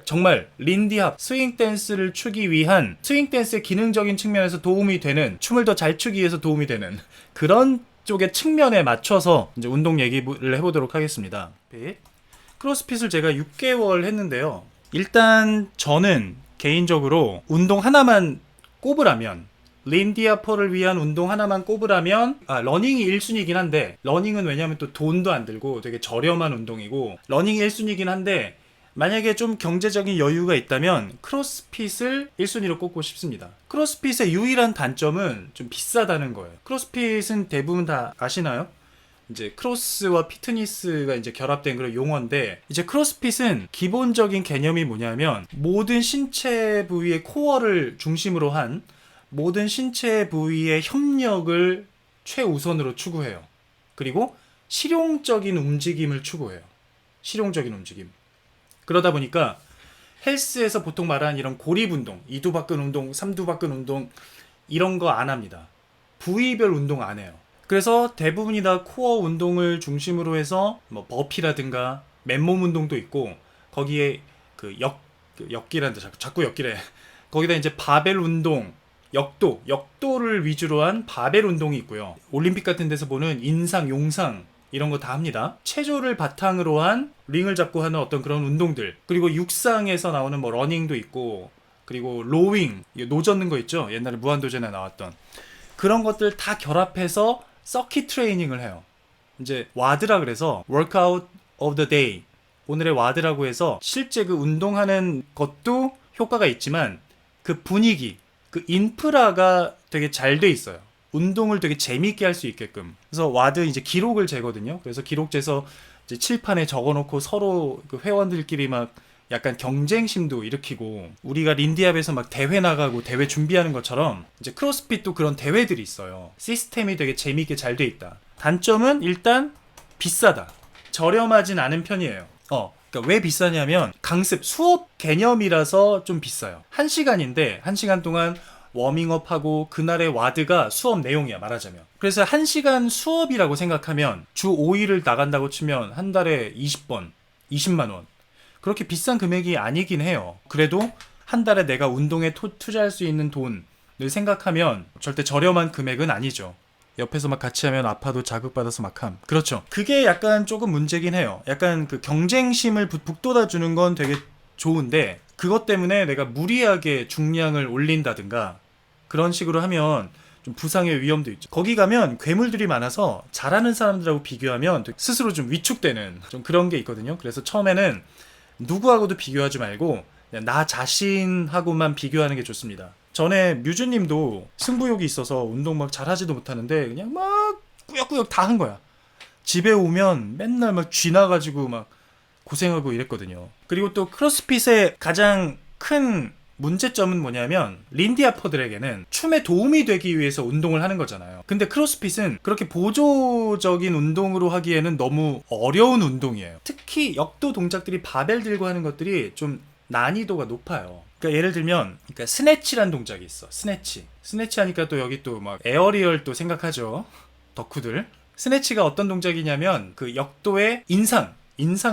정말 린디합, 스윙 댄스를 추기 위한 스윙 댄스의 기능적인 측면에서 도움이 되는, 춤을 더 잘 추기 위해서 도움이 되는 그런 쪽의 측면에 맞춰서 이제 운동 얘기를 해보도록 하겠습니다. 크로스핏을 제가 6개월 했는데요. 일단 저는 개인적으로 운동 하나만 꼽으라면, 린디아퍼를 위한 운동 하나만 꼽으라면, 러닝이 1순위긴 한데, 러닝은 왜냐면 또 돈도 안 들고 되게 저렴한 운동이고, 러닝이 1순위긴 한데, 만약에 좀 경제적인 여유가 있다면 크로스핏을 1순위로 꼽고 싶습니다. 크로스핏의 유일한 단점은 좀 비싸다는 거예요. 크로스핏은 대부분 다 아시나요? 이제 크로스와 피트니스가 이제 결합된 그런 용어인데, 이제 크로스핏은 기본적인 개념이 뭐냐면 모든 신체 부위의 코어를 중심으로 한 모든 신체 부위의 협력을 최우선으로 추구해요. 그리고 실용적인 움직임을 추구해요. 실용적인 움직임. 그러다 보니까 헬스에서 보통 말하는 이런 고립운동, 2두 박근 운동, 3두 박근 운동 이런 거 안 합니다. 부위별 운동 안 해요. 그래서 대부분이 다 코어 운동을 중심으로 해서 뭐 버피라든가 맨몸 운동도 있고, 거기에 역기란다, 자꾸 역기래. 거기다 이제 바벨 운동, 역도를 위주로 한 바벨 운동이 있고요. 올림픽 같은 데서 보는 인상, 용상 이런 거 다 합니다. 체조를 바탕으로 한 링을 잡고 하는 어떤 그런 운동들, 그리고 육상에서 나오는 뭐 러닝도 있고, 그리고 로윙, 노 젓는 거 있죠? 옛날에 무한도전에 나왔던 그런 것들 다 결합해서 서킷 트레이닝을 해요. 이제 와드라 그래서 workout of the day, 오늘의 와드라고 해서 실제 그 운동하는 것도 효과가 있지만 그 분위기, 그 인프라가 되게 잘 돼 있어요. 운동을 되게 재미있게 할 수 있게끔. 그래서 와드 이제 기록을 재거든요. 그래서 기록 재서 이제 칠판에 적어놓고 서로 그 회원들끼리 막 약간 경쟁심도 일으키고, 우리가 린디압에서 막 대회 나가고 대회 준비하는 것처럼 이제 크로스핏도 그런 대회들이 있어요. 시스템이 되게 재미있게 잘 돼 있다. 단점은 일단 비싸다. 저렴하진 않은 편이에요. 그러니까 왜 비싸냐면 강습, 수업 개념이라서 좀 비싸요. 1시간인데 1시간 동안 워밍업하고 그날의 와드가 수업 내용이야, 말하자면. 그래서 1시간 수업이라고 생각하면 주 5일을 나간다고 치면 한 달에 20번, 20만원. 그렇게 비싼 금액이 아니긴 해요. 그래도 한 달에 내가 운동에 투자할 수 있는 돈을 생각하면 절대 저렴한 금액은 아니죠. 옆에서 막 같이 하면 아파도 자극받아서 막 함. 그렇죠. 그게 약간 조금 문제긴 해요. 약간 그 경쟁심을 북돋아주는 건 되게 좋은데, 그것 때문에 내가 무리하게 중량을 올린다든가 그런 식으로 하면 좀 부상의 위험도 있죠. 거기 가면 괴물들이 많아서 잘하는 사람들하고 비교하면 스스로 좀 위축되는 좀 그런 게 있거든요. 그래서 처음에는 누구하고도 비교하지 말고 그냥 나 자신하고만 비교하는 게 좋습니다. 전에 뮤즈님도 승부욕이 있어서 운동 막 잘하지도 못하는데 그냥 막 꾸역꾸역 다 한 거야. 집에 오면 맨날 막 쥐나가지고 막 고생하고 이랬거든요. 그리고 또 크로스핏의 가장 큰 문제점은 뭐냐면 린디아퍼들에게는 춤에 도움이 되기 위해서 운동을 하는 거잖아요. 근데 크로스핏은 그렇게 보조적인 운동으로 하기에는 너무 어려운 운동이에요. 특히 역도 동작들이 바벨 들고 하는 것들이 좀 난이도가 높아요. 그러니까 예를 들면 스네치란 동작이 있어. 스네치 하니까 또 여기 또 막 에어리얼 또 생각하죠, 덕후들. 스네치가 어떤 동작이냐면 그 역도의 인상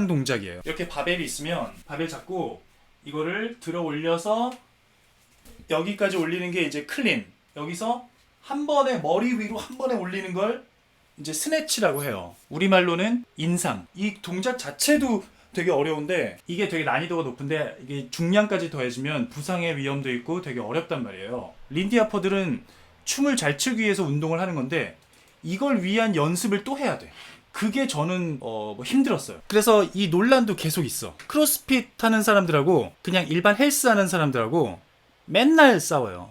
동작이에요. 이렇게 바벨이 있으면 바벨 잡고 이거를 들어 올려서 여기까지 올리는 게 이제 클린. 여기서 한 번에 머리 위로 한 번에 올리는 걸 이제 스네치라고 해요. 우리말로는 인상. 이 동작 자체도 되게 어려운데 이게 되게 난이도가 높은데 이게 중량까지 더해지면 부상의 위험도 있고 되게 어렵단 말이에요. 린디아퍼들은 춤을 잘 추기 위해서 운동을 하는 건데 이걸 위한 연습을 또 해야 돼. 그게 저는 힘들었어요. 그래서 이 논란도 계속 있어. 크로스핏 하는 사람들하고 그냥 일반 헬스 하는 사람들하고 맨날 싸워요.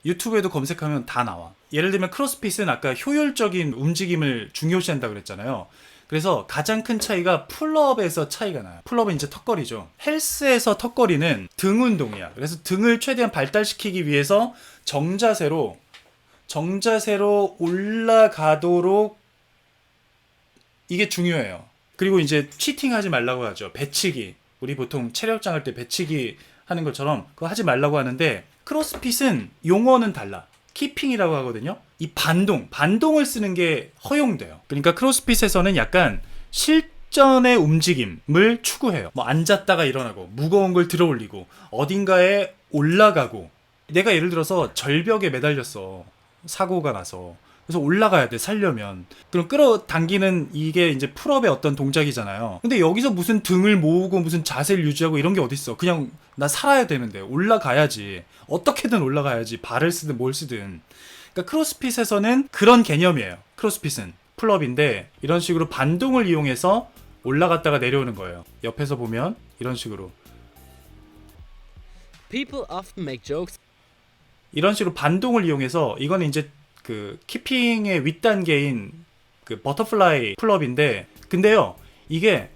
유튜브에도 검색하면 다 나와. 예를 들면 크로스핏은 아까 효율적인 움직임을 중요시한다고 그랬잖아요. 그래서 가장 큰 차이가 풀업에서 차이가 나요. 풀업은 이제 턱걸이죠. 헬스에서 턱걸이는 등 운동이야. 그래서 등을 최대한 발달시키기 위해서 정자세로 올라가도록 이게 중요해요. 그리고 이제 치팅하지 말라고 하죠. 배치기. 우리 보통 체력장 할 때 배치기 하는 것처럼 그거 하지 말라고 하는데 크로스핏은 용어는 달라. 키핑이라고 하거든요. 이 반동을 쓰는 게 허용돼요. 그러니까 크로스핏에서는 약간 직전의 움직임을 추구해요. 뭐 앉았다가 일어나고 무거운 걸 들어 올리고 어딘가에 올라가고, 내가 예를 들어서 절벽에 매달렸어. 사고가 나서. 그래서 올라가야 돼, 살려면. 그럼 끌어당기는 이게 이제 풀업의 어떤 동작이잖아요. 근데 여기서 무슨 등을 모으고 무슨 자세를 유지하고 이런 게 어딨어. 그냥 나 살아야 되는데 올라가야지. 어떻게든 올라가야지. 발을 쓰든 뭘 쓰든. 그러니까 크로스핏에서는 그런 개념이에요. 크로스핏은 풀업인데 이런 식으로 반동을 이용해서 올라갔다가 내려오는 거예요. 옆에서 보면 이런 식으로 People often make jokes. 이런 식으로 반동을 이용해서, 이거는 이제 그 키핑의 윗단계인 그 버터플라이 풀업인데, 근데요 이게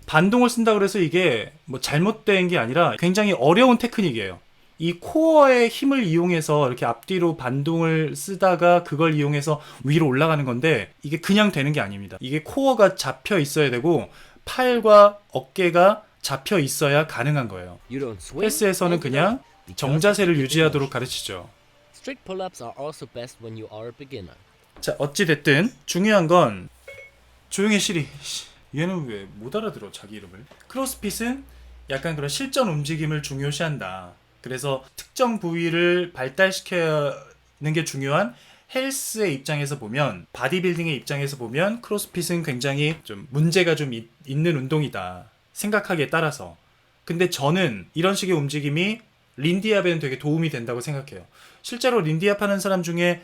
반동을 쓴다 그래서 이게 뭐 잘못된 게 아니라 굉장히 어려운 테크닉이에요. 이 코어의 힘을 이용해서 이렇게 앞뒤로 반동을 쓰다가 그걸 이용해서 위로 올라가는 건데, 이게 그냥 되는 게 아닙니다. 이게 코어가 잡혀 있어야 되고 팔과 어깨가 잡혀 있어야 가능한 거예요. You don't swing. 헬스에서는 그냥 정자세를 유지하도록 가르치죠. Strict pull-ups are also best when you are a beginner. 자, 어찌됐든 중요한 건, 조용히 시리. 얘는 왜 못 알아들어 자기 이름을. 크로스핏은 약간 그런 실전 움직임을 중요시한다. 그래서 특정 부위를 발달시키는 게 중요한 헬스의 입장에서 보면, 바디빌딩의 입장에서 보면 크로스핏은 굉장히 좀 문제가 좀 있는 운동이다, 생각하기에 따라서. 근데 저는 이런 식의 움직임이 린디압에는 되게 도움이 된다고 생각해요. 실제로 린디압 하는 사람 중에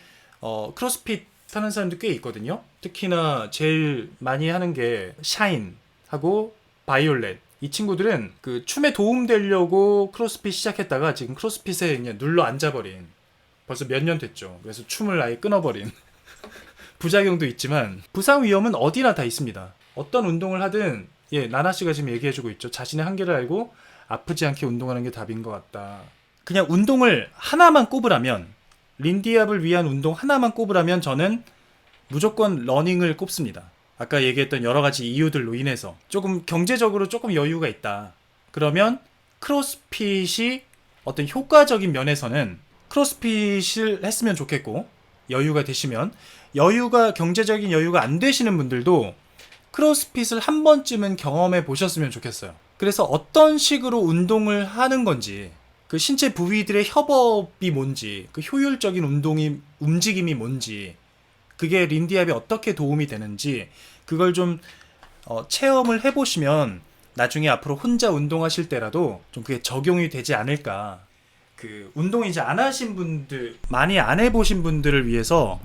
크로스핏 하는 사람도 꽤 있거든요. 특히나 제일 많이 하는 게 샤인하고 바이올렛. 이 친구들은 그 춤에 도움되려고 크로스핏 시작했다가 지금 크로스핏에 그냥 눌러 앉아버린, 벌써 몇 년 됐죠. 그래서 춤을 아예 끊어버린 부작용도 있지만 부상 위험은 어디나 다 있습니다. 어떤 운동을 하든, 예, 나나씨가 지금 얘기해주고 있죠. 자신의 한계를 알고 아프지 않게 운동하는 게 답인 것 같다. 그냥 운동을 하나만 꼽으라면, 린디압을 위한 운동 하나만 꼽으라면 저는 무조건 러닝을 꼽습니다. 아까 얘기했던 여러 가지 이유들로 인해서 조금 경제적으로 조금 여유가 있다. 그러면 크로스핏이 어떤 효과적인 면에서는 크로스핏을 했으면 좋겠고, 여유가 되시면, 경제적인 여유가 안 되시는 분들도 크로스핏을 한 번쯤은 경험해 보셨으면 좋겠어요. 그래서 어떤 식으로 운동을 하는 건지, 그 신체 부위들의 협업이 뭔지, 그 효율적인 움직임이 뭔지, 그게 린디압에 어떻게 도움이 되는지, 그걸 좀 체험을 해보시면 나중에 앞으로 혼자 운동하실 때라도 좀 그게 적용이 되지 않을까. 그 운동 이제 안 하신 분들, 많이 안 해보신 분들을 위해서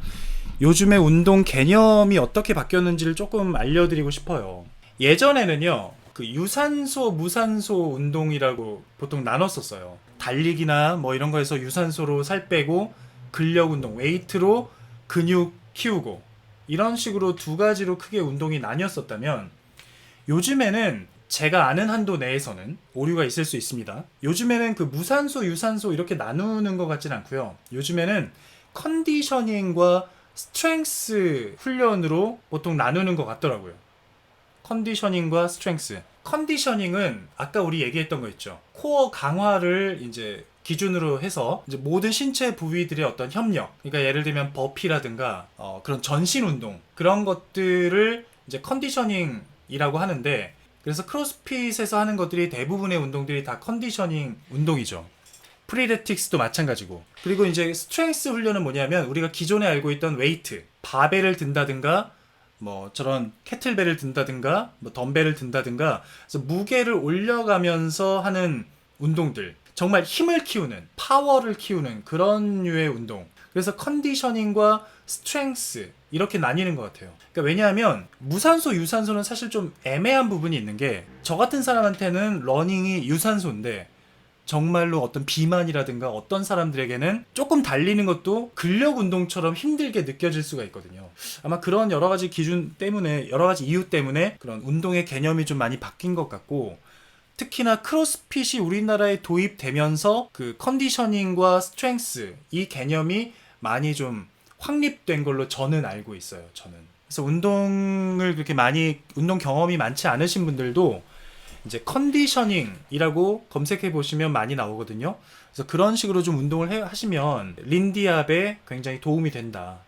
요즘에 운동 개념이 어떻게 바뀌었는지를 조금 알려드리고 싶어요. 예전에는요, 그 유산소, 무산소 운동이라고 보통 나눴었어요. 달리기나 뭐 이런 거에서 유산소로 살 빼고, 근력 운동, 웨이트로 근육 키우고, 이런 식으로 두 가지로 크게 운동이 나뉘었었다면, 요즘에는 제가 아는 한도 내에서는 오류가 있을 수 있습니다. 요즘에는 그 무산소, 유산소 이렇게 나누는 것 같진 않고요. 요즘에는 컨디셔닝과 스트렝스 훈련으로 보통 나누는 것 같더라고요. 컨디셔닝과 스트렝스. 컨디셔닝은 아까 우리 얘기했던 거 있죠. 코어 강화를 이제 기준으로 해서 이제 모든 신체 부위들의 어떤 협력, 그러니까 예를 들면 버피라든가 그런 전신 운동, 그런 것들을 이제 컨디셔닝이라고 하는데, 그래서 크로스핏에서 하는 것들이 대부분의 운동들이 다 컨디셔닝 운동이죠. 프리레틱스도 마찬가지고. 그리고 이제 스트렝스 훈련은 뭐냐면, 우리가 기존에 알고 있던 웨이트, 바벨을 든다든가 뭐 저런 캐틀벨을 든다든가 뭐 덤벨을 든다든가, 그래서 무게를 올려가면서 하는 운동들, 정말 힘을 키우는, 파워를 키우는 그런 류의 운동. 그래서 컨디셔닝과 스트렝스 이렇게 나뉘는 것 같아요. 그러니까 왜냐하면 무산소, 유산소는 사실 좀 애매한 부분이 있는 게, 저 같은 사람한테는 러닝이 유산소인데 정말로 어떤 비만이라든가 어떤 사람들에게는 조금 달리는 것도 근력 운동처럼 힘들게 느껴질 수가 있거든요. 아마 그런 여러 가지 기준 때문에, 여러 가지 이유 때문에 그런 운동의 개념이 좀 많이 바뀐 것 같고, 특히나 크로스핏이 우리나라에 도입되면서 그 컨디셔닝과 스트렝스 이 개념이 많이 좀 확립된 걸로 저는 알고 있어요. 저는. 그래서 운동을 그렇게 많이, 운동 경험이 많지 않으신 분들도 이제 컨디셔닝이라고 검색해 보시면 많이 나오거든요. 그래서 그런 식으로 좀 운동을 하시면 린디압에 굉장히 도움이 된다.